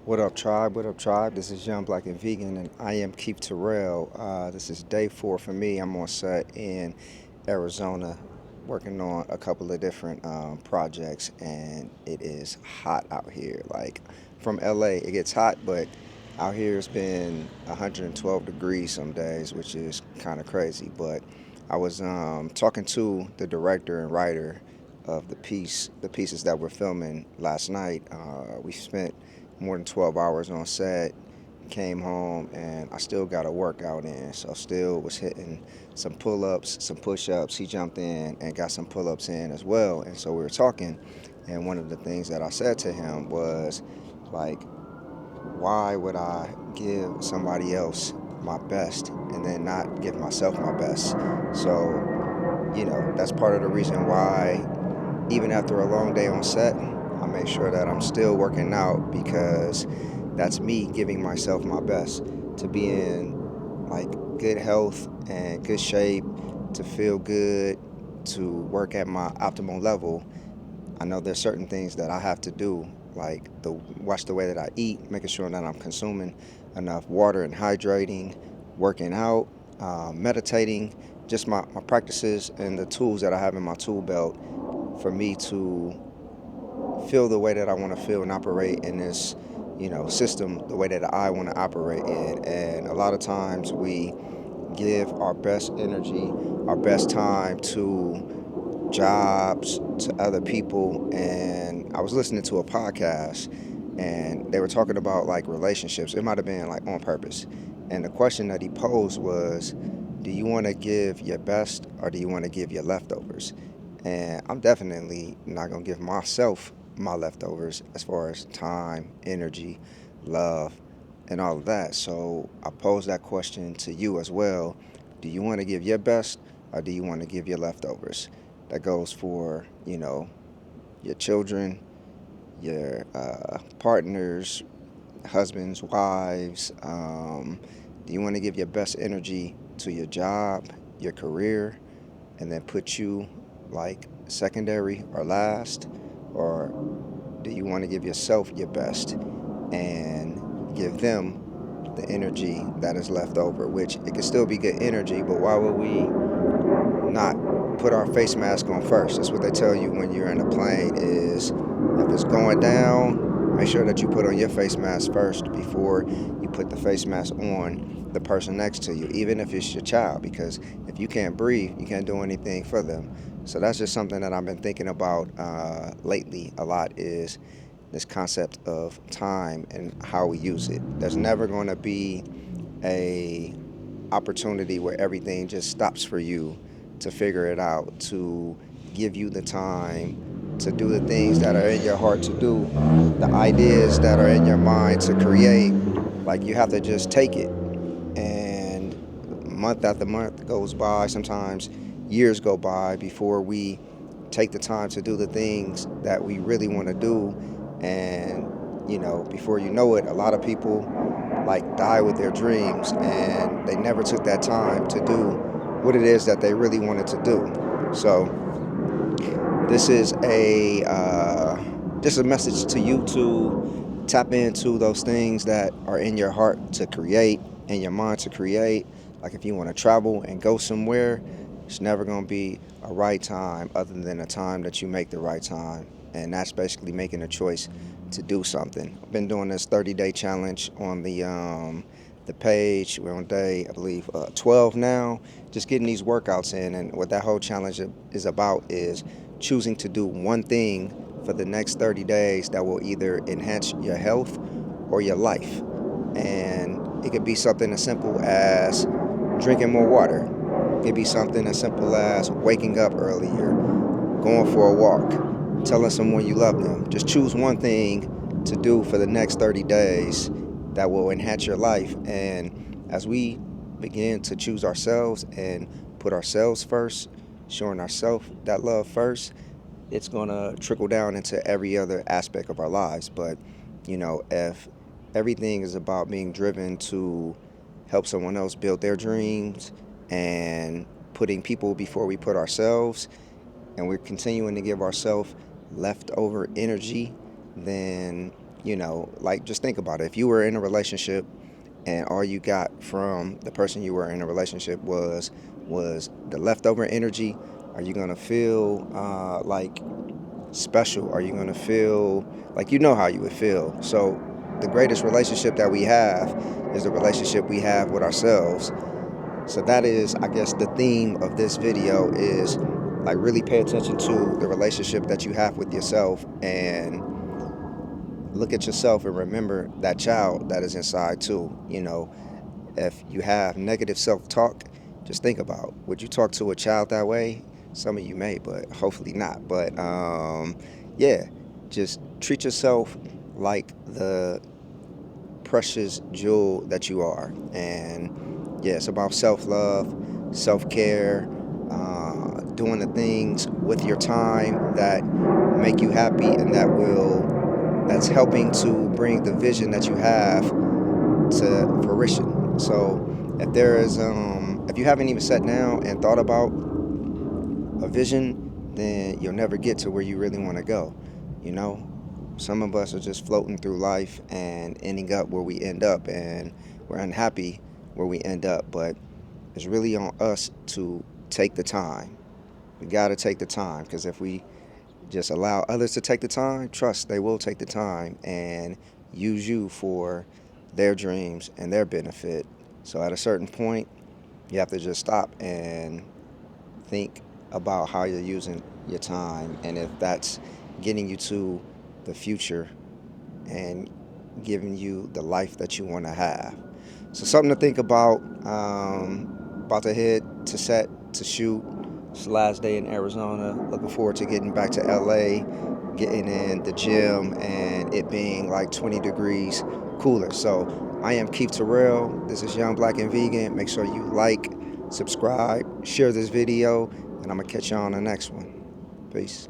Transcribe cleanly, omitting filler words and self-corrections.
What up, tribe? What up, tribe? This is Young Black and Vegan, and I am Keith Terrell. This is day 4 for me. I'm on set in Arizona, working on a couple of different projects, and it is hot out here. Like from LA, it gets hot, but out here it's been 112 degrees some days, which is kind of crazy. But I was talking to the director and writer of the pieces that we're filming last night. We spent more than 12 hours on set, came home, and I still got a workout in. So still was hitting some pull-ups, some push-ups. He jumped in and got some pull-ups in as well. And so we were talking, and one of the things that I said to him was like, why would I give somebody else my best and then not give myself my best? So, that's part of the reason why even after a long day on set, I make sure that I'm still working out because that's me giving myself my best to be in like good health and good shape, to feel good, to work at my optimal level. I know there's certain things that I have to do, like watch the way that I eat, making sure that I'm consuming enough water and hydrating, working out, meditating, just my practices and the tools that I have in my tool belt for me to feel the way that I want to feel and operate in this, system the way that I want to operate in. And a lot of times we give our best energy, our best time to jobs, to other people. And I was listening to a podcast and they were talking about like relationships. It might have been like on purpose. And the question that he posed was, do you want to give your best or do you want to give your leftovers? And I'm definitely not going to give myself my leftovers as far as time, energy, love, and all of that. So I pose that question to you as well. Do you want to give your best or do you want to give your leftovers? That goes for, your children, your partners, husbands, wives. Do you want to give your best energy to your job, your career, and then put you like secondary or last? Or do you want to give yourself your best and give them the energy that is left over, which it can still be good energy, but why would we not put our face mask on first? That's what they tell you when you're in a plane is if it's going down, make sure that you put on your face mask first before you put the face mask on the person next to you, even if it's your child, because if you can't breathe, you can't do anything for them. So that's just something that I've been thinking about lately a lot is this concept of time and how we use it. There's never going to be a opportunity where everything just stops for you to figure it out, to give you the time to do the things that are in your heart to do, the ideas that are in your mind to create. Like you have to just take it. And month after month goes by, sometimes years go by before we take the time to do the things that we really want to do. And, before you know it, a lot of people like die with their dreams and they never took that time to do what it is that they really wanted to do. So this is a just a message to you to tap into those things that are in your heart to create, in your mind to create. Like if you want to travel and go somewhere, it's never going to be a right time other than a time that you make the right time. And that's basically making a choice to do something. I've been doing this 30-day challenge on the page. We're on day, I believe, 12 now. Just getting these workouts in, and what that whole challenge is about is choosing to do one thing for the next 30 days that will either enhance your health or your life. And it could be something as simple as drinking more water. It could be something as simple as waking up earlier, going for a walk, telling someone you love them. Just choose one thing to do for the next 30 days that will enhance your life. And as we begin to choose ourselves and put ourselves first, showing ourselves that love first, it's going to trickle down into every other aspect of our lives. But, if everything is about being driven to help someone else build their dreams and putting people before we put ourselves, and we're continuing to give ourselves leftover energy, then Like just think about it. If you were in a relationship and all you got from the person you were in a relationship was the leftover energy, are you gonna feel like special? Are you gonna feel like how you would feel? So the greatest relationship that we have is the relationship we have with ourselves. So that is, I guess, the theme of this video is like really pay attention to the relationship that you have with yourself and look at yourself and remember that child that is inside too. If you have negative self-talk, just think about, would you talk to a child that way? Some of you may, but hopefully not. But yeah, just treat yourself like the precious jewel that you are. And yeah, it's about self-love, self-care, doing the things with your time that make you happy and that's helping to bring the vision that you have to fruition. So if you haven't even sat down and thought about a vision, then you'll never get to where you really want to go. You know, some of us are just floating through life and ending up where we end up, and we're unhappy where we end up. But it's really on us to take the time. We got to take the time, because if we just allow others to take the time, trust they will take the time and use you for their dreams and their benefit. So at a certain point, you have to just stop and think about how you're using your time, and if that's getting you to the future and giving you the life that you want to have. So something to think about. About to head to set to shoot. It's the last day in Arizona. Looking forward to getting back to LA, getting in the gym, and it being like 20 degrees cooler. So I am Keith Terrell. This is Young Black and Vegan. Make sure you like, subscribe, share this video, and I'm gonna catch you on the next one. Peace.